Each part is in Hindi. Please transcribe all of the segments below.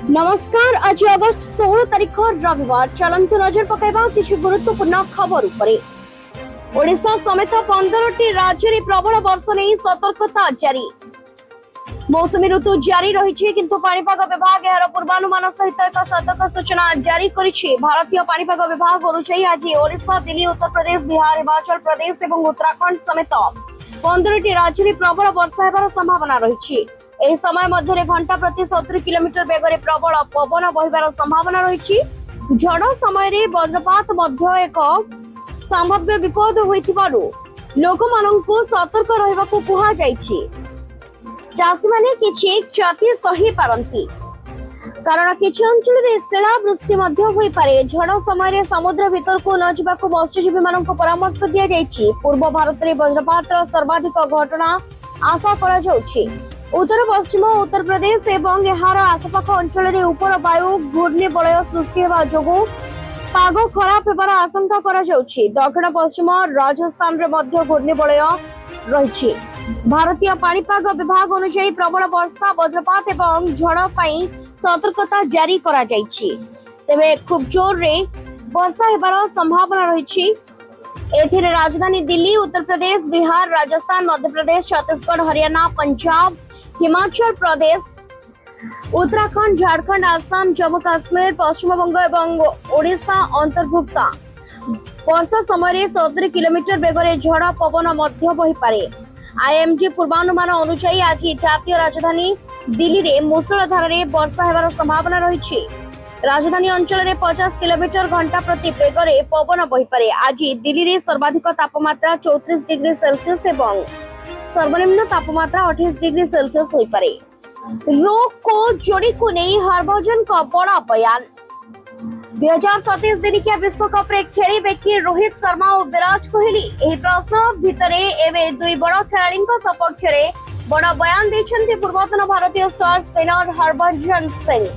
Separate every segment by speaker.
Speaker 1: नमस्कार। आज अगस्त 16 तारीख रविवार। चलंतु नजर पकाइबा किछि गुरुत्वपूर्ण खबर उपरे। ओडिशा समेत 15टी राज्य में प्रबल वर्षा नहीं सतर्कता जारी। मौसमी ऋतु जारी रही किंतु पाणीपाग विभाग यार पूर्वानुमान सहित एक सतर्क सूचना जारी करिछि। भारतीय पाणीपाग विभाग अनुसार आज ओडिशा, दिल्ली, उत्तर प्रदेश, बिहार, हिमाचल प्रदेश और उत्तराखंड समेत 15टी राज्य में प्रबल वर्षा होबार संभावना रही। एही समय मध्य घंटा प्रति 70 किलोमीटर बेगरे प्रबल पवन बहिबार संभावना रही। झड़ समय वज्रपात मध्य एक संभाव्य विपद होइथिबारु लोक माननकु सतर्क रहबाकु कुहा जाइछि। चाषी माने किछि क्षति सही पारंती कारण किछि अंचल रे शिलावृष्टि मध्य होई पारे। झड़ समय समुद्र भीतर को न जिबाकु मत्स्यजीवी माननकु परामर्श दिया जाइछि। पूर्व भारत रे वज्रपातर सर्वाधिक घटना आशा करा जाउछि। उत्तर पश्चिम उत्तर प्रदेश एवं यार आसपाख अंचल में उपर वायु घूर्णिबलय सृष्टि होगा जोगु पाग खराब होबार आशंका करा जाउछि। दक्षिण पश्चिम राजस्थान रे मध्य घूर्णिबलय रही। भारतीय पाणीपाग विभाग अनुसार प्रबल वर्षा, वज्रपात एवं झड़ पई सतर्कता जारी करा जाइछि। तेबे खूब जोर रे वर्षा होबार संभावना रही। एथिरे राजधानी दिल्ली, उत्तर प्रदेश, बिहार, राजस्थान, मध्य प्रदेश, छत्तीसगढ़, हरियाणा, पंजाब, हिमाचल प्रदेश, उत्तराखंड, झारखंड, आसाम, जम्मू काश्मीर, पश्चिम बंग एवं ओडिशा अंतर्भुक्त। वर्षा समय 70 किलोमीटर बेगरे झड़ पवन मध्य बही पारे। आईएमडी पूर्वानुमान अनुसार आज जातीय राजधानी दिल्ली रे मूसलधार रे वर्षा होबार संभावना रही। राजधानी अंचल में 50 किलोमीटर घंटा प्रति बेगरे पवन बही पारे। आज दिल्ली रे सर्वाधिक तापमात्रा 34 डिग्री सेल्सियस एवं सर्वनिम्न तापमात्रा 28 डिग्री सेल्सियस होई पारे। रोग को जोड़ी को नहीं हरभजन का बड़ा बयान। 2027 दिनिकिया विश्व कप रे खेलिबे कि रोहित शर्मा और विराट कोहली? एही प्रश्न भितरे एबे दुई बड़ खेलाड़ी सपक्ष रे बड़ बयान दैछन्ती पूर्वतन भारतीय स्टार स्पिनर हरभजन सिंह।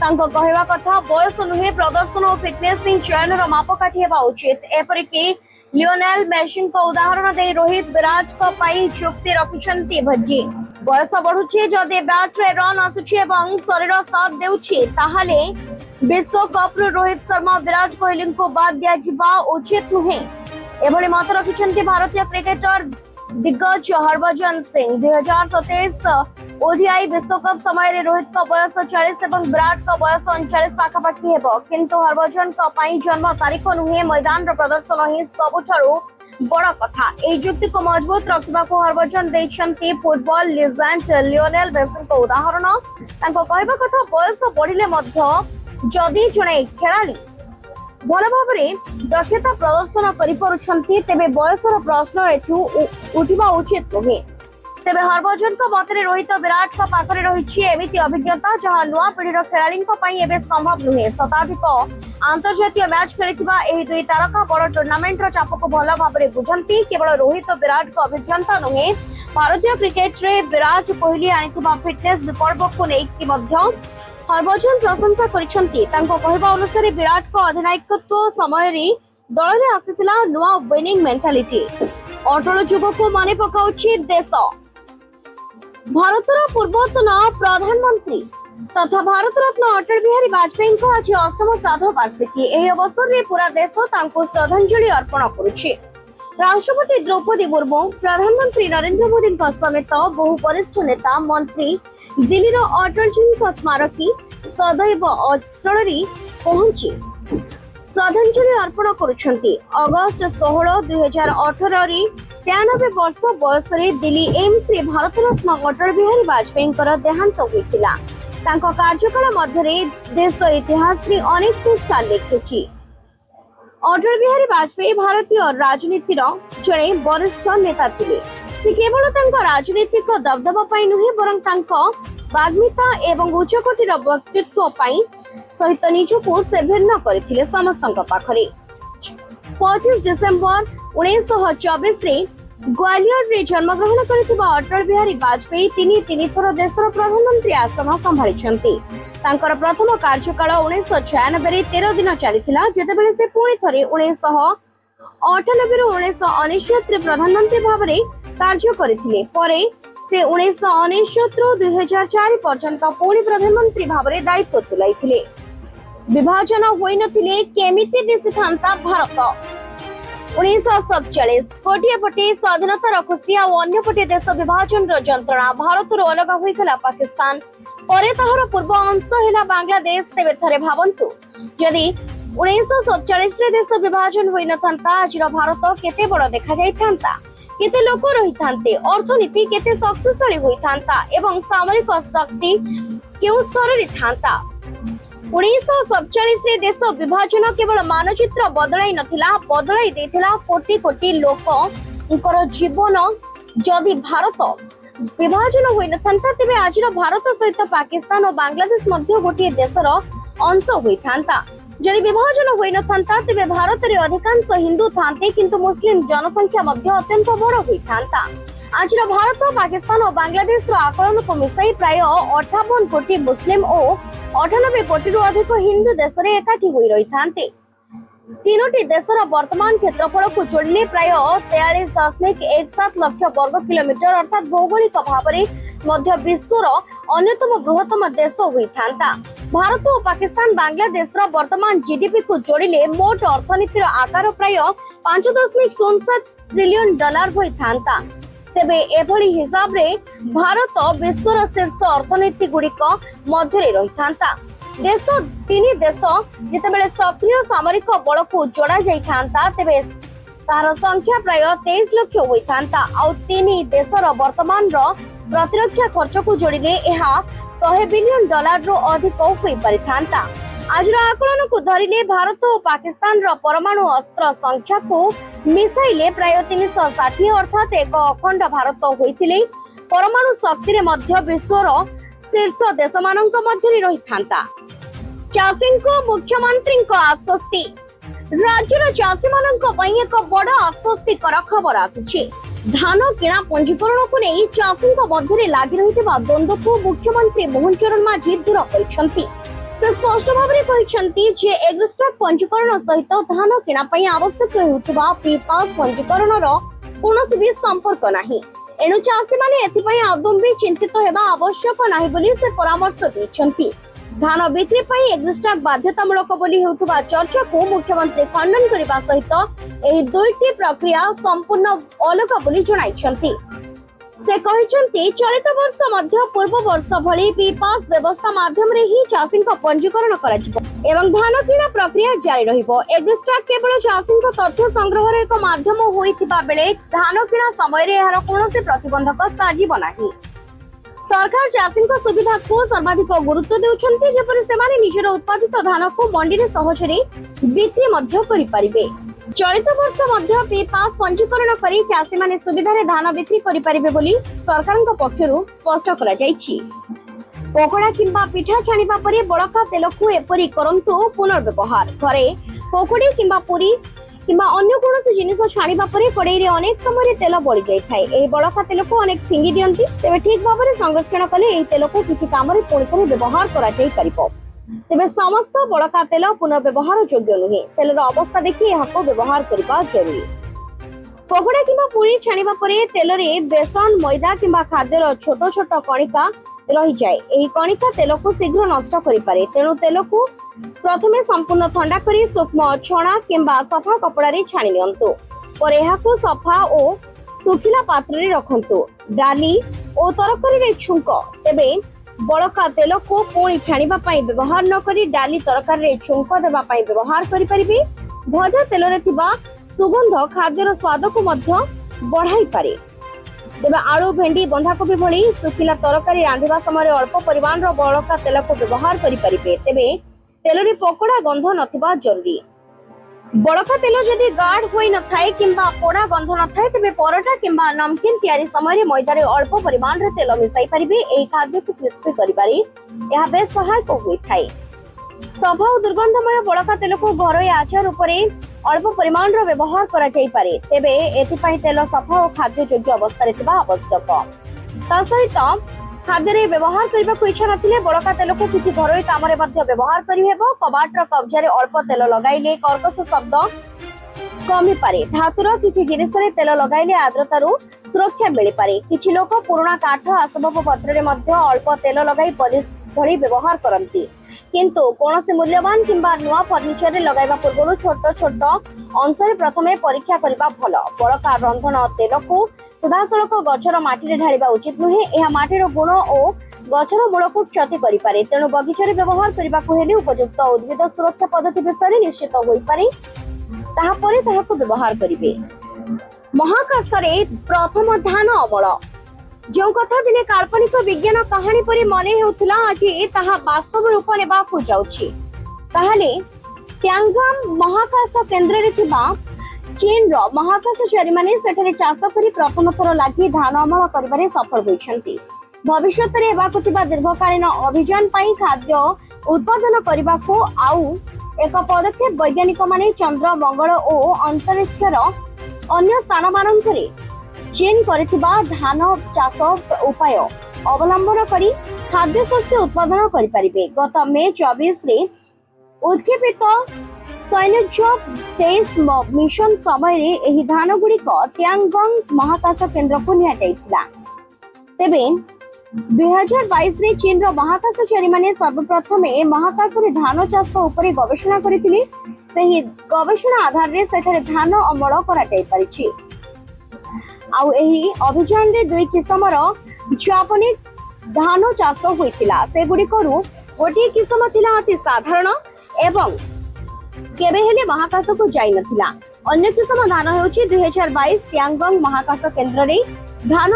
Speaker 1: तांको कहवा कथा बयस नुहे प्रदर्शन और फिटनेस इन चयन मापकाठी हेबा उचित। एपरिकी लियोनेल मेसी को उदाहरण दे रोहित, विराट को पाई चुक्ति रखिछन्ती भज्जी। बयस बढ़ुछि, जदि बैट रे रन आसुछि एवं शरीर साथ देउछि ताहाले विश्व कप रो रोहित शर्मा, विराट कोहली को बाद दिया जिबा उचित नुहे। एभली मत रखिछन्ती भारतीय क्रिकेटर दिग्गज हरभजन सिंह। 2027 ओडीआई विश्वकप समय रोहित का बयस 40 एवं विराट का बयस 39 पाखापाखि हेबो, किंतु हरभजन का पाई जन्म तारीख नुहे प्रदर्शन रो प्रदर्शन ही सबुठारु बड़ कथा। एही युक्ति को मजबूत रखबा को हरभजन दैछन्ती फुटबॉल लेजेंड लियोनेल मेसी को उदाहरण। तांको कहबा कथा बयस बढ़िले मध्य जदि जणे खेलाड़ी भल भाव दक्षता प्रदर्शन करिपरुछन्ती तेबे बयसर प्रश्न एठू उठिबा उचित नुहे। तेबे हरभजन को मतरे रोहित, विराट का पाखरे रहिछि एमिति अभिज्ञता जहां नुआ पीढ़ीर खेलाड़ी पई एबे संभव नुहे। शताधिक अंतर्जातीय मैच खेलिथिबा एही दुई तारका बड़ टूर्नामेंट रो चाप को भल भाव बुझंती। केवल रोहित और विराट को अभिज्ञता नुहे, भारतीय क्रिकेट रे विराट कोहली आनिथिबा फिटनेस विकल्प को नेकी मध्य हरभजन प्रशंसा करिसंती। तांको कहबा अनुसार विराट को अधिनायकत्व समय रे दल रे आसीथिला नुआ विनिंग मेंटालिटी। अटल जुग को माने पकाउछि देश। भारतर पूर्वतन प्रधानमंत्री तथा भारत रत्न अटल बिहारी वाजपेयी को आज 8म श्राद्ध वार्षिकी। एही अवसर रे पूरा देश तांको श्रद्धांजलि अर्पण करुछि। राष्ट्रपति द्रौपदी मुर्मू, प्रधानमंत्री नरेंद्र मोदी समेत बहु वरिष्ठ नेता मंत्री दिल्ली अटल जी स्मारकी सदैव अचल पहुंची श्रद्धांजलि अर्पण करुछंती। अगस्त 16, 2018 रे 93 वर्ष बयस रे दिल्ली एम्स रे भारत रत्न अटल बिहारी वाजपेयी देहांत होइतिला। तांको कार्यकाल मध्यरे देश इतिहास रे अनेक पृष्ठा लिखिछि। अटल बिहारी वाजपेयी भारतीय राजनीतिर जड़े वरिष्ठ नेता थिले। से केवल तांको राजनीतिक दबदबा पाई नुहे बरं तांको वाग्मिता एवं उच्चकोटीर व्यक्तित्व पाई सहित निजको से भिन्न करथिले समस्तଙ୍କ पाखरे। 25 डिसेंबर 1924 रे ग्वालियर रे जन्मग्रहण करथिबा अटल बिहारी वाजपेयी तीन थर देशर प्रधानमंत्री आसन संभाळिछन्ती। तांकर प्रथम कार्यकाल 1996 रे 13 दिन चलिथिला, जेतेबेले से पुणी थरे 1998 ରୁ 1999 रे प्रधानमंत्री भाबरे कार्य करथिले। परे से 1999 रु 2004 पर्यंत पुणी प्रधानमंत्री भाବରେ दायित्व तुलाइथिले। विभाजन होई नथिले केमिति दिसि थांता भारत। 1947 गोटे पटे स्वाधीनतार खुशी और अन्य पटे देश विभाजन जंत्रणा भारत अलग होइगला पाकिस्तान परे ताहार पूर्व अंश हेला बांग्लादेश। तेबे थरे भावंतु जदि 1947 रे देश विभाजन होई नथांता आजिर भारत केते बड़ देखा जाई थांता, केते लोक रही थांते, अर्थनीति केते शक्तिशाली होई थांता एवं सामरिक शक्ति केउ स्तर रे थांता। 1947 रे देश विभाजन केवल मानचित्र बदलाई नथिला, बदलाई देथिला कोटी कोटी लोकଙ୍କର जीवन। जदि भारत विभाजन होई नथांता तेबे आजिर भारत सहित पाकिस्तान और बांग्लादेश मध्य गोटे देशर अंश होई थांता। जदि विभाजन होई नथांता तेबे भारत रे अधिकांश हिंदू थांते किंतु मुस्लिम जनसंख्या मध्य अत्यंत बड़ होई थांता। आजिर भारत पाकिस्तान और बांग्लादेश रो आकलन को मिसाई प्राय 58 कोटी मुस्लिम और 98 कोटी रु अधिक हिंदू देश रे एकाठी होई रही थांते। तीनोटी देशर वर्तमान क्षेत्रफल को जोड़िले प्राय 43.17 लाख वर्ग किलोमीटर अर्थात भौगोलिक भावरे मध्य विश्वर अन्यतम बृहत्तम देश होई थांता। भारत और पाकिस्तान बांग्लादेश रो वर्तमान जीडीपी को जोड़िले मोट अर्थनीतिर आकार प्राय 5.07 ट्रिलियन डॉलर होई थांता। तेबे एभली हिसाब रे भारत विश्वर शीर्ष अर्थनीति गुड़िक मध्य रही थांता। देश तीन देश जितेबेले सक्रिय सामरिक बल को जोड़ा जाई थांता तेबे तार संख्या प्राय 23 लाख होई थांता। आ तीन देशर वर्तमान रो प्रतिरक्षा खर्च को जोड़िले एहा 100 बिलियन डॉलर रो अधिक होई पारि थांता। आजर आकलन को धरिले भारत और पाकिस्तान रो परमाणु अस्त्र संख्या को मिसाइले प्राय 360 अर्थात एक अखंड भारत होइथिले परमाणु शक्ति रे मध्य विश्वर शीर्ष देश मानक मध्य रही थांता। चाषी मुख्यमंत्री आश्वस्ति। राज्यर चाषी मानक पई एक बड़ आश्वस्तिकर खबर आसुछि। धान किणा पंजीकरण को नहीं चाषी मध्य लागी रहिथिबा द्वंद्व को मुख्यमंत्री मोहन चरण माझी दूर करिसंती। से स्पष्ट भाव में कहिसंती जे एग्रीस्टॉक पंजीकरण सहित धान किणा पई आवश्यक हेउथिबा पीपास पंजीकरण रो कोनोसी भी संपर्क नाही। एणु चाषी माने एथिपई आदम्बी चिंतित हेबा आवश्यक नाही बोली से परामर्श दैछंती। धान बिक्री पई एग्रीस्टॉक बाध्यतामूलक बोली हेउथुबा चर्चा को मुख्यमंत्री खंडन करबा सहित एही दुईटी प्रक्रिया संपूर्ण अलग बोली जणाइछंती। से कहिसंती चलित वर्ष मध्य पूर्व वर्ष भली पीपास व्यवस्था माध्यम रे ही चाषी पंजीकरण कराजिबो एवं धान किणा प्रक्रिया जारी रहिबो। एग्रीस्टॉक केवल चाषी तथ्य संग्रह एक माध्यम होइथिबा बेले धान किणा समय रे एहार कोनोसी प्रतिबंधक साजिबो नाही। सरकार चाषी सुविधा को सर्वाधिक गुरुत्व देउछंती जेपरि सेमाने निजर उत्पादित धान को मंडी रे सहजरे बिक्री मध्य करि परिबे। चलित वर्ष मध्य पीपास पंजीकरण करी चाषी माने सुविधा रे धान बिक्री करि परिबे बोली सरकारक पक्षरु स्पष्ट करा जायछि। पकोड़ा किंबा पिठा छाणिबा परे बळका तेल को एपरि करंतु पुनर्व्यवहार। घरे पकोड़ी किंबा पूरी किंबा अन्य कोनोसी जिनिस छाणिबा परे कड़ाई रे अनेक समय तेल बळी जाय थाए। एही बळका तेल को अनेक फिंगी दियंती तेबे ठीक भाबरे संरक्षण कले एही तेल को किछि काम रे पुणी करे व्यवहार करा जाय परिबो। तेबे समस्त बळका तेल पुनर्व्यवहार योग्य नुहे। तेलर अवस्था देखि एहाको व्यवहार करबा जरूरी। पकोड़ा किंबा पूरी छाणिबा परे तेल रे बेसन मैदा किंबा खाद्यर छोट छोट कणिका रही जाए। एही कणिका तेल को शीघ्र नष्ट करि पारे। तेणु तेल को प्रथमे संपूर्ण ठंडा करी सूक्ष्म छणा किंबा सफा कपड़ा रे छाणी नियंतु। पर एहाको सफा ओ सुखिला पात्र रे रखंतु। डाली ओ तरकारी रे छुंक तेबे बळका तेल को पुणी छाणिबा पई व्यवहार न करी डाली तरकारी रे छुंक देबा पई व्यवहार करि परिबे। भजा तेल रे थिबा सुगंध खाद्यर स्वाद को मध्य बढ़ाई पारे। तेबे आलू भेंडी बंधाकोबी भली सुखिला तरकारी रांधिबा समय अल्प परिमाण रो बळका तेल को व्यवहार करि परिबे। तेबे तेल रे पकोड़ा गंध नथिबा जरूरी। बळका तेल जदि गाढ़ होई न थाए किंबा पोड़ा गंध न थाए तेबे परोटा किंबा नमकीन तयारी समय मैदा रे अल्प परिमाण रे तेल मिसाई परिबे। एही खाद्य को क्रिस्पी करिबारे एहा बेस सहायक होई थाए। सफा और दुर्गंधमय बळका तेल को घरोई आचार उपरे अल्प परिमाण रो व्यवहार करा जाई पारे। तेबे एथिपाई तेल सफा और खाद्य योग्य अवस्था रे थिबा आवश्यक। ता सहित खाद्य रे व्यवहार करबा को इच्छा नथिले बळका तेल को किछि घरोई काम रे मध्य व्यवहार करि हेबो। कबाट रो कब्जा रे अल्प तेल लगाइले कर्कश शब्द कमी पारे। धातुर किछि जिनिस रे तेल लगाइले आर्द्रता रु सुरक्षा मिल पारे। किछि लोक पुराना काठ आसबाबपत्र रे मध्य अल्प तेल लगाई पॉलिश भली व्यवहार करती, किंतु कौनसी मूल्यवान किंबा नुआ फर्निचर रे लगाइबा पूर्व छोट छोट अंश प्रथमे परीक्षा करबा भल। बड़का रंधन तेल को सीधासलख गछर माटी ढालिबा उचित नुहे। यह माटीर गुण और गछर मूल को क्षति करि पारे। तेणु बगीचारे व्यवहार करबा को हेले उपयुक्त उद्भिद सुरक्षा पद्धति विषय निश्चित होई पारे, ताहा परे ताहाको व्यवहार करिवे। महाकाश रे प्रथम धान अमल जो कथा दिने काल्पनिक विज्ञान कहानी परि मने हेउथिला, आज ताहा वास्तव रूप नेबाकू जाउछि। ताहाले त्यांगाम महाकाश केंद्र रे थिबा चीन रो महाकाशचारी माने सेठरे चाष करी प्रथम थर लागि धान अमल करिबारे सफल होइछन्ति। भविष्यत रे हेबाकू थिबा दीर्घकालीन अभियान पई खाद्य उत्पादन करबाकू आउ एक पदक्षेप वैज्ञानिक माने चंद्र, मंगल और अंतरिक्षर अन्य स्थान मानकरे चीन करथिबा धान चाष उपाय अवलंबन करी खाद्य शस्य उत्पादन करि परिबे। गत मे 24 रे उत्क्षेपित सैन्य 23 मिशन समय रे एही धान गुड़िक त्यांगंग महाकाश केंद्र को निया जाइथिला। तेबे 2022 रे चीन रो महाकाशचारी माने सर्वप्रथम महाकाश रे धान चाष उपरे गवेषणा करिथिले। सेही गवेषणा आधार रे सेठरे धान अमल करा जाय परिछि। आउ एही अभियान रे दुई किस्मर जापानी धान चाष होइतिला। से गुड़िकरू गोटे किस्म थिला अति साधारण एवं केबे हेले महाकाश को जाई नथिला। अन्य किस्म धान हेउछि 2022 त्यांगंग महाकाश केंद्र रे धान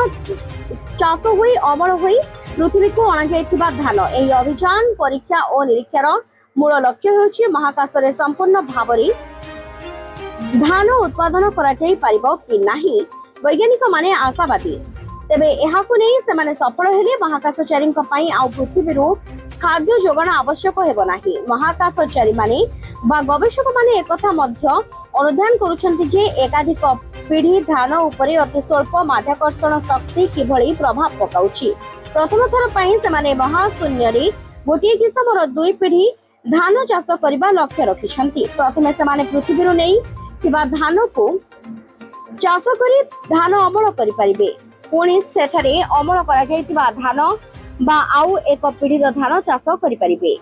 Speaker 1: चाष होई अमल होई पृथ्वी को अणा जायतिबा धान। एही अभियान परीक्षा और निरीक्षार मूल लक्ष्य हेउछि महाकाश रे संपूर्ण भावरे धान उत्पादन करा जाई परिबो कि नाही। वैज्ञानिक माने आशावादी। तेबे एहाकु नै से माने सफल हेले महाकाशचारी पई आ पृथ्वी खाद्य जोगाण आवश्यक हेबो नाही। महाकाशचारी माने बा गवेषक माने एकथा मध्य अनुधान करूछन्ति जे एकाधिक पीढ़ी धान उपरे अति स्वल्प माध्याकर्षण शक्ति किभଳି प्रभाव पकाउछि। प्रथम थर पई से माने महाशून्य रे गोटे किस्मर दुई पीढ़ी धान चाष करबा लक्ष्य रखिछन्ति। प्रथमे से माने पृथ्वी नै किबा धान को चाष करी धान अमल करि परिबे। पुणी सेठारे अमल करा जायतिबा धान बा आउ एक पीढ़ी धान चाष करि परिबे।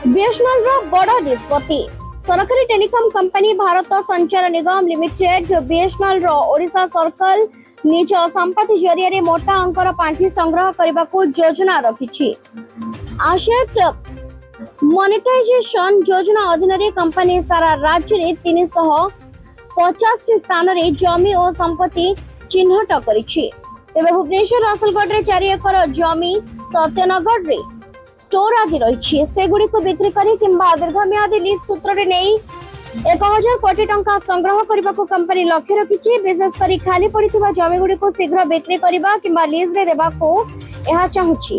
Speaker 1: बीएसएनएल रो बड़ निष्पत्ति। सरकारी टेलीकॉम कंपनी भारत संचार निगम लिमिटेड बीएसएनएल रो ओडिशा सर्कल निज संपत्ति जरिया रे मोटा अंकर पांठी संग्रह करबा को योजना रखिछि। एसेट मोनेटाइजेशन योजना अधीन रे कंपनी सारा राज्य रे 350 स्थान रे जमी और संपत्ति चिन्हट करिछि। तेबे भुवनेश्वर रसलगढ़ रे 4 एकर जमी, सत्यनगढ़ रे स्टोर आदि रही से गुड़ी को बिक्री करी किंबा दीर्घम्यादी लीज सूत्र रे नै 1000 कोटी टंका संग्रह करबा को कंपनी लक्ष्य रखिछि। विशेष करी खाली पड़िथिबा जमी गुड़ी को शीघ्र बिक्री करबा किंबा लीज रे देबा को एहा चाहुछि।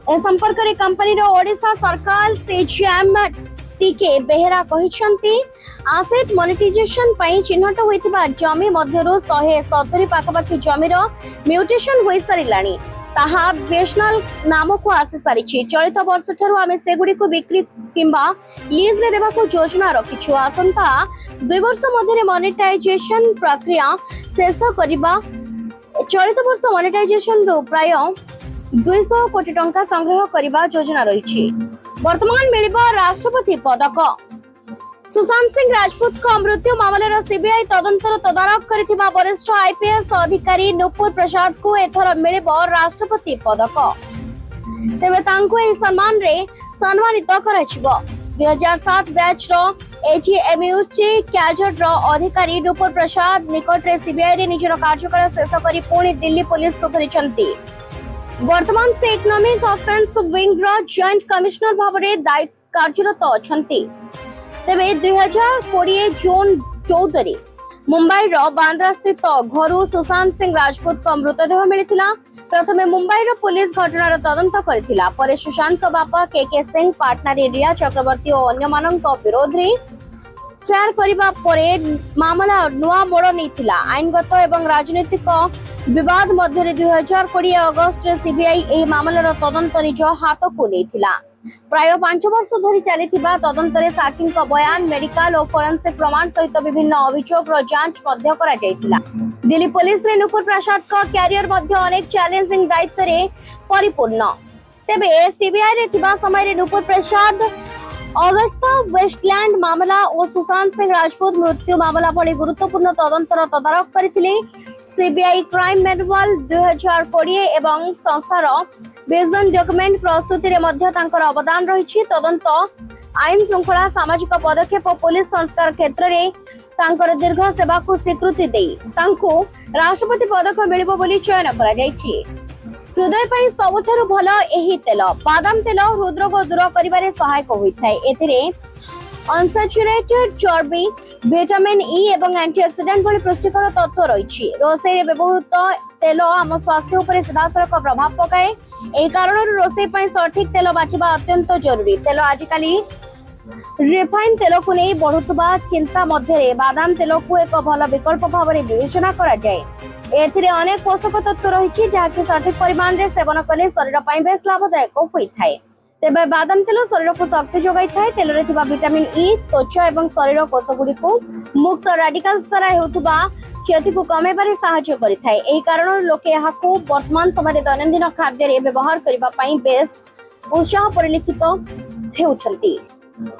Speaker 1: ए संपर्क रे कंपनी रो ओडिशा सरकार सीजीएम टीके बेहरा कहिसंती एसेट मोनेटाइजेशन पई चिन्हट होइतिबा जमी मध्यरो 170 पाखपाखी जमीर म्यूटेशन होई सारिलाणी। ताहा बीएसएनएल नाम को आसी सारिछि। चलित वर्ष ठारू आमे सेगुडी को बिक्री किंबा लीज रे देबा को योजना रखिछु। आसंता 2 वर्ष मध्य रे मोनेटाइजेशन प्रक्रिया शेष करबा। चलित वर्ष मोनेटाइजेशन रो प्राय 200 कोटी टंका संग्रह करबा योजना रहिछि। वर्तमान मिलिबा राष्ट्रपति पदक। सुशांत सिंह राजपूत को मृत्यु मामलार सीबीआई तदंतर तदारख करथिबा वरिष्ठ आईपीएस अधिकारी नुपुर प्रसाद को एथर मिलिबो राष्ट्रपति पदक। तेबे तांको ए सम्मान रे सम्मानित कराइछिबो। 2007 बैच रो एजीएमयूसी कैडर रो अधिकारी नुपुर प्रसाद निकट रे सीबीआई रे निजर कार्यकाल शेष करी पुणी दिल्ली पुलिस को फेरिछंती। वर्तमान से इकोनॉमिक ऑफेंस विंग रो जॉइंट कमिश्नर भाबरे दायित्व कार्यरत अछंती। तेबे 2020 जून 14 रे मुंबई रो बांद्रा स्थित घरु सुशांत सिंह राजपूत को मृतदेह मिलिथिला। प्रथमे मुंबई रो पुलिस घटनार तदंत करथिला। परे सुशांत को बापा के सिंह पाटना रे रिया चक्रवर्ती और अन्य मानक विरोध रे एफआईआर करबा परे मामला नुआ मोड़ नेतिला। आईनगत एवं राजनीतिक विवाद मध्य 2020 अगस्त सीबीआई एही मामलार तदंत निज हाथ को नेतिला। प्राय 5 वर्ष धरी चलीथिबा तदंतरे साक्षी बयान, मेडिकल और फोरेंसिक प्रमाण सहित विभिन्न अभियोग जांच मध्य करा जायतिला। दिल्ली पुलिस रे नुपुर प्रसाद का कैरियर मध्य अनेक चैलेंजिंग दायित्व रे परिपूर्ण। तेबे सीबीआई रे थिबा समय रे नुपुर प्रसाद अगस्ता वेस्टलैंड मामला और सुशांत सिंह राजपूत मृत्यु मामला भली गुरुत्वपूर्ण तदंतर तदारख करथिले। सीबीआई क्राइम मैनुअल 2020 एवं संस्थार विजन डॉक्यूमेंट प्रस्तुति रे मध्य तांकर अवदान रहिछि। तदंत, आईन श्रृंखला, सामाजिक पदक्षेप और पुलिस संस्कार क्षेत्र रे तांकर दीर्घ सेवा को स्वीकृति देई तांको राष्ट्रपति पदक मिलिबो बोली चयन करा जायछि। हृदय ପାଇଁ ସବୁଠାରୁ ଭଲ ଏହି ତେଲ। ବାଦାମ ତେଲ ହୃଦରୋଗ ଦୂର କରିବାରେ ସହାୟକ ହୋଇଥାଏ। ଏଥିରେ ଅନସାଚୁରେଟେଡ୍ ଚର୍ବି, ଭିଟାମିନ୍ ଇ ଏବଂ ଆଣ୍ଟିଅକ୍ସିଡେଣ୍ଟ ଭଳି ପୁଷ୍ଟିକର ତତ୍ତ୍ୱ ରହିଛି। ରୋଷେଇରେ ବ୍ୟବହୃତ ତେଲ ଆମ ସ୍ୱାସ୍ଥ୍ୟ ଉପରେ ସିଧାସଳଖ ପ୍ରଭାବ ପକାଏ। ଏହି କାରଣରୁ ରୋଷେଇ ପାଇଁ ସଠିକ ତେଲ ବାଛିବା ଅତ୍ୟନ୍ତ ଜରୁରୀ। ତେଲ ଆଜିକାଲି ରିଫାଇନ ତେଲକୁ ନେଇ ବଢୁଥିବା ଚିନ୍ତା ମଧ୍ୟରେ ବାଦାମ ତେଲକୁ ଏକ ଭଲ ବିକଳ୍ପ ଭାବରେ ବିବେଚନା କରାଯାଏ। एथिरे अनेक पोषक तत्व रही जहाँकि सठिक परिमाण रे सेवन कले शरीर ପାଇଁ बेस लाभदायक होइथाय। तेबे बादाम तेल शरीर को शक्ति जोगाई थाए। तेल रे थिबा विटामिन ई त्वचा एवं शरीर कोष गुडी को मुक्त रेडिकल्स द्वारा हेउतबा क्षति को कमेबारे सहायता करिथाय। एही कारण लोके याहाको वर्तमान समय दैनंदिन खाद्य रे व्यवहार करबा ପାଇଁ बेस उत्साह परिलक्षित हेउछंती।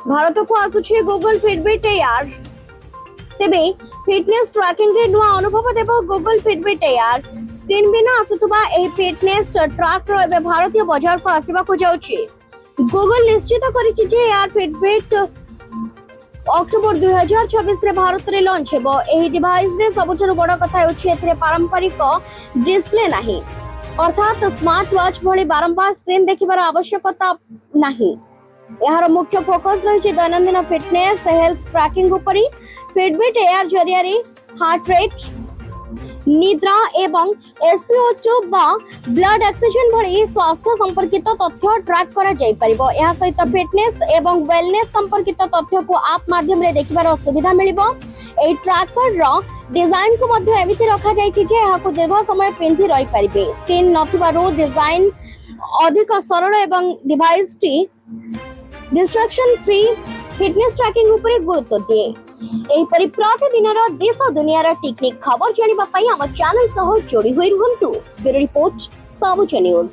Speaker 1: भारत को आसुछि गूगल फिटबिट एआर। तेबे फिटनेस ट्रैकिंग रे नुआ अनुभव देबो गूगल फिटबिट एआर। स्क्रीन बिना आसुतबा एही फिटनेस ट्रैक रो एबे भारतीय बाजार को आसीबा को जाउछि। गूगल निश्चित करिछि जे एआर फिटबिट अक्टोबर 2026 रे भारत रे लॉन्च हेबो। एही डिवाइस रे सबुठारु बड़ कथा हेउछि एथिरे पारंपरिक डिस्प्ले नाही, अर्थात स्मार्ट वॉच भली बारंबार स्क्रीन देखिबार आवश्यकता नाही। यार मुख्य फोकस रही दैनंदिन फिटनेस हेल्थ ट्रैकिंग उपरी। फिटबिट एआर जरिया रे हार्ट रेट, निद्रा एवं SpO2 बा ब्लड ऑक्सीजन भली स्वास्थ्य संपर्कित तथ्य ट्रैक करा जाय परिबो। या सहित फिटनेस एवं वेलनेस संपर्कित तथ्य को आप माध्यम रे देखिबार सुविधा मिलिबो। ए ट्रैकर रो डिजाइन को मध्य एमिति रखा जाय छि जे एहा को दीर्घ समय पिंधि रहि परिबे। स्क्रीन नथिबारो डिजाइन अधिक सरल एवं device T distraction free fitness tracking उपरे गुरुत्व दिए। एही परि प्रतिदिन देश दुनिया टेक्निक खबर जानिबा पई हम चैनल सह जोड़ी होई रहंतु। Bureau report Sabuj news.